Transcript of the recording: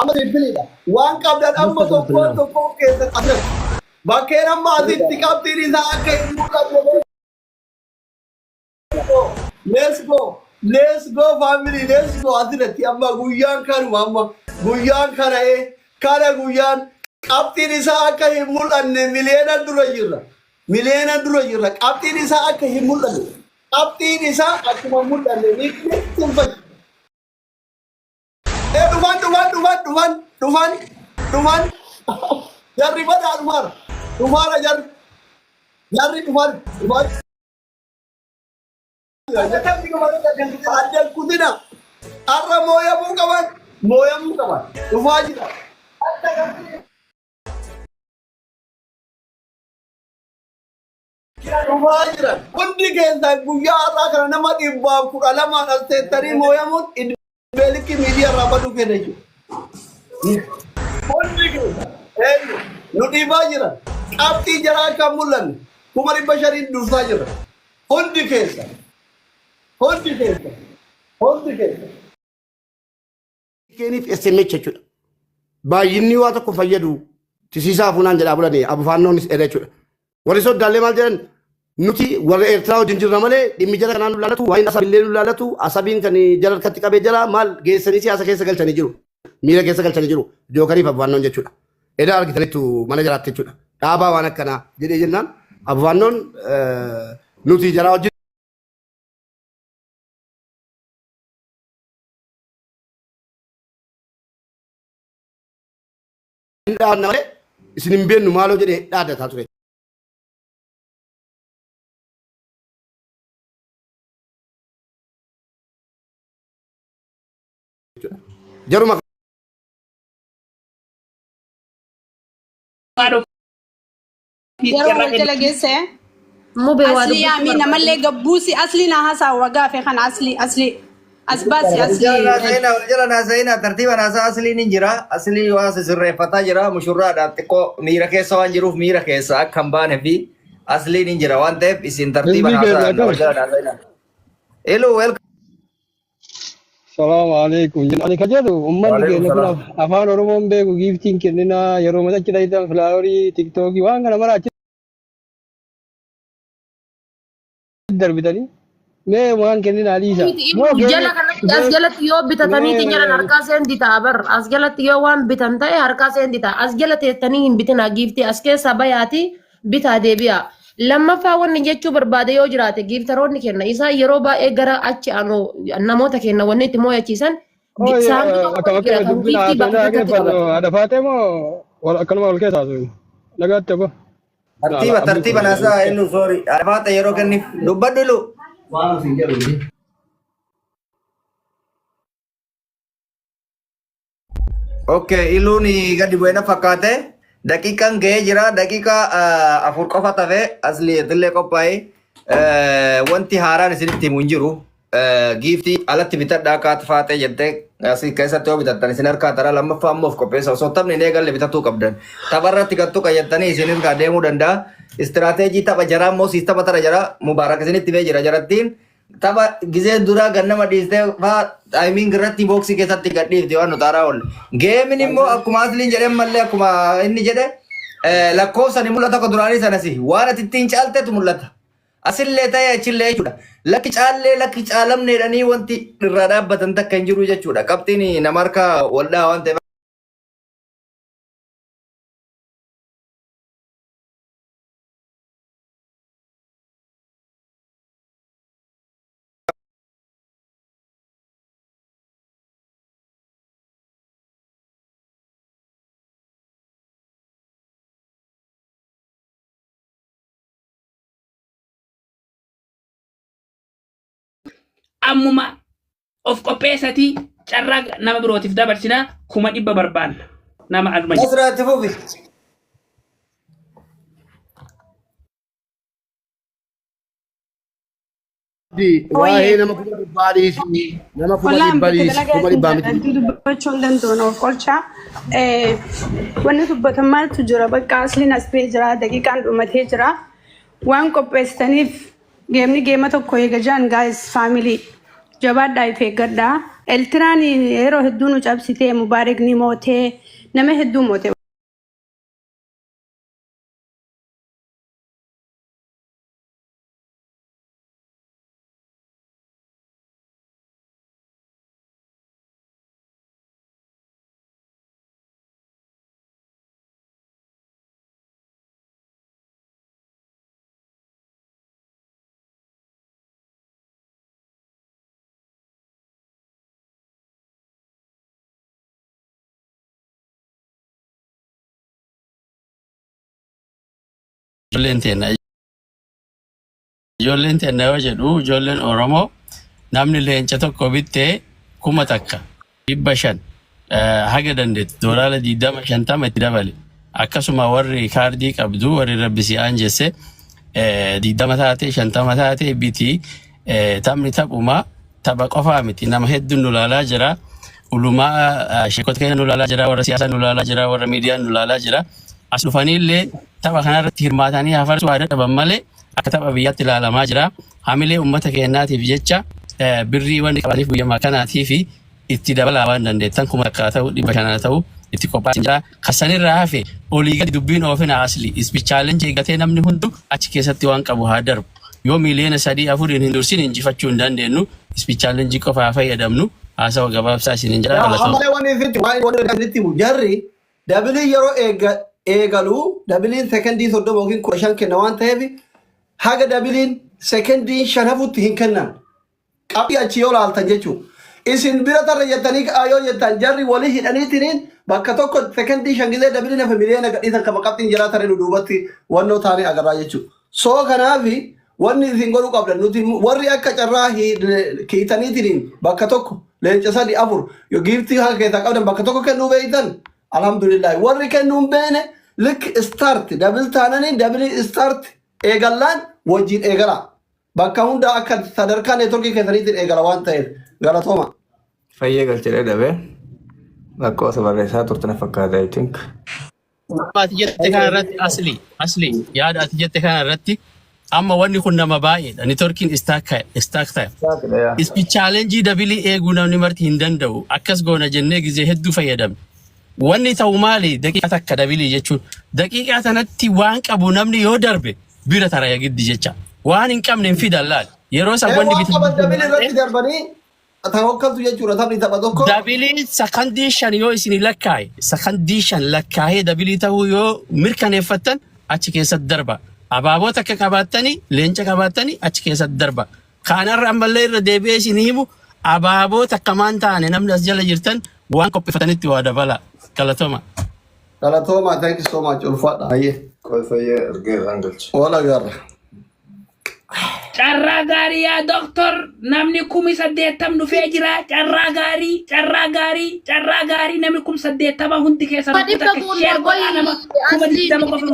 amma simbilidha waan qabdan amma tokko keessa qabdan bakkeen amma asitti qabxiin isaa akka hin mul'anne let's go family let's go asirratti amma guyyaan kanuma amma guyyaan kana guyyaan qabxiin isaa akka hin mul'anne miliyoona dura jirra qabxiin isaa akka hin mul'anne qabxiin isaa akkuma mul'anne ni tunfatu dhufan jarri badaa dhumaara jarri dhufan addan kutina har'a mooyamuu qaban dhufaa jira hundi keessan guyyaa har'aa kana nama 212 as teettanii mooyamuun beelikki miidiyaa irraa baduu kenna jechuudha. Hundi keessan nu dhiibaa jira qabxii jaraa akka mul'anne 500 dursaa jira. Hundi keessan. Keenif SMS jechuudha. Baay'inni waa tokko fayyadu tisiisaa fuunaan jedhaa bulanii abufaannoonis dheeraa jechuudha. Warri soddaallee maal jedhan nuti warra Eertiraa wajjin jirra malee dhimmi jara kanaan nu laalatu waa'een asabiillee nu laalatu asabiin kan jara harkatti qabee jira maal geessanii siyaasa keessa galchanii jiru miira keessa galchanii jiru jookariif abufaannoon jechuudha. Edaa argitaniittu mana jaraatti jechuudha. Dhaabaa waan akkanaa jedhee jennaan abufaannoon nuti jaraa wajjin dhaadna malee isin hin beeknu maaloo jedhee dhaadataa ture. Jaruma asli yaami namallee gabbuusi asli na haasaa wagaa fi kan asli asbaasi jala naasayina tartiiba naasaa asliin hin jira aslii waa sirreeffataa jira mushurraadha xiqqoo miira keessa waan jiruuf miira keessa akka hin baane fi asliin hin jira waan ta'eef isin tartiiba naasaa jala naasayina elu welcome. Assalamu alaikum. Ani kajadu umman keenya kun afaan Oromoon beeku giftiin kennina yeroo matachi ta'itan flaaworii tiktookii waan kana mara achi darbitanii mee waan kennina aliisa. Jala kanatti as jalatti yoo bitatanii jalan harkaa seenti ta'a bar as jalatti yoo waan bitan ta'e harkaa seenti ta'a as jala teessanii hin bitina giftii as keessa bayaati bitaa deebi'a. Lammaffaa wanni jechuu barbaade yoo jiraate giiftaroonni kenna isaa yeroo baay'ee gara achi anu namoota kenna wanni itti moo'achiisan adafaatee moo akkanuma ol keessaa sun nagaatti abba. Tartiiba naasaa elu soori adafaata yeroo kenniif dubbadhu ilu. Okay, iluun gadi bu'ee na fakkaate. Daqiiqaan ga'ee jira daqiiqa 4 qofa tafe asli tillee qophaa'ee wanti haaraan isinitti himu hin jiru giiftii alatti bitadhaa kaati faatee jettee asii keessatti yoo bitattan isin harkaa tara lammaffaa ammoo of qopheessa osoo taphni hin eegalle bitatuu qabdan tapharratti gattuu qayyattanii isin irraa deemuu danda'a istiraateejii tapha jaraa immoo siis tapha tara jara mubaarak isinitti bee jira jarattiin tapha gizee duraa gannama dhiistee faa taayimiin irratti booksii keessatti gadhiifti waan nutaaraa oolle. Geemin immoo akkuma asliin jedhee mallee akkuma inni jedhe lakkoofsani mul'ata akka duraanii sanasi waan ati ittiin caalteetu mul'ata. Asillee ta'ee achillee jechuudha. Lakki caallee lakki caalamneedhanii wanti irraa dhaabbatan takka hin jiru jechuudha. Qabxiin nama harka waldaa waan ta'eef. Ammuma of qopheessati carraa nama birootiif dabarsina 100 barbaanna nama armaji. Asirratti fufi. Waa'ee nama kuma dhibbaadhii fi nama kuma dhibbaa miti. Dubbachuun danda'u of qolcha. Wanni dubbatan maaltu jira bakka asliin as ba'ee jira daqiiqaan dhumatee jira waan qopheessitaniif geemni geema tokko eega jaan gaayis faamilii jabaadhaa ifee gaddaa Eeltiraan yeroo hedduu nu cabsitee Mubaarakni mootee nama hedduu mootee. Ijoolleen teenya yoo jedhu ijoolleen Oromoo namni leenca tokko bittee 1,000 500 haga dandeetti doolaara 20-50 itti dabale akkasuma warri kaardii qabdu warri rabbisi aanjesse 20 taatee 50 taatee biti taphni taphuma tapha qofaa miti nama hedduun nu ilaalaa jira ulumaa sheekota keenya nu ilaalaa jira warra siyaasaa nu ilaalaa jira warra miidiyaan nu ilaalaa jira as dhufaniillee tapha kanarratti hirmaatanii hafarsuu haa dadhaban malee akka tapha biyyaatti ilaalamaa jira hamilee uummata keenyaatiif jecha birrii wanni qabaniif guyyaa kanaatiif itti dabalaa waan dandeettan 1,000 ta'u 500 ta'u itti qophaa'aa jira kasanirraa hafe olii gadi dubbiin oofina asli ispi challenge eegatee namni hundu achi keessatti waan qabu haa darbu yoo miliyoona 3-4 hin dursin injifachuu hin dandeenyu ispi challenge qofaa fayyadamnu haasawa gabaabsaa isin jedha galatoo amale wanni itti jarri dabilii yeroo eegalu dabiliin sekondii 30 yookiin 15 kenna waan ta'eef haga dabiliin sekondii 5 hin kennan qabdi achi yoo laaltan jechuudha. Isin bira tarra jettanii ayoo jettan jarri walii hidhaniitiin bakka tokko sekondii 5 gilee dabiliin hafe miliyoona gadhiisan kama qabxiin jira tarree duubatti wannoo taanee agarraa jechuudha. Soo kanaafi wanni isin godhuu qabdan nuti warri akka carraa kiitaniitiin bakka tokko leenca 3-4 yoo giiftii haa keessaa qabdan bakka tokko kennuu beeytan alhamdulillah warri kennuun beene lik start dabil taananii dabilii start eegallaan wajjin eegala bakka hunda akka sadarkaa neetworkii keessaniitiin eegala waan ta'eef galatooma. Fayyee galchee dhabe bakka osoo barreessaa turte na fakkaata I think. Ati jette kanarratti asli yaada ati jette kanarratti amma wanni kun nama baay'eedha neetworkiin istaak ta'e ispi challenge dabilii eeguu namni marti hin danda'u akkas goona jennee gizee hedduu fayyadamne wanni ta'u maali daqiiqaa takka dabilii jechuun daqiiqaa sanatti waan qabu namni yoo darbe bira taraya giddi jecha waan hin qabne hin fidan laal yeroo san wanni bitaa dabilii irratti darbanii tawakkaltu jechuudha taphni tapha tokko dabilii sakandii 5 yoo isin lakkaa'e sakandii 5 lakkaa'ee dabilii ta'uu yoo mirkaneeffattan achi keessatti darba abaabota akka qabaattanii leenca qabaattanii achi keessatti darba kanarra ammallee irra deebi'ee isin himu abaabota akkamaan taane namni as jala jirtan waan qophifatanitti waa dabala galatooma. Galatooma thank you so much ulfaadha. Ayyee. Fayyee ergeerraan galche. Wala garra. Carraa gaarii yaa doktor namni 80 dhufee jira carraa gaarii namni 80 hundi keessa Dhibba kun nama 20 qofa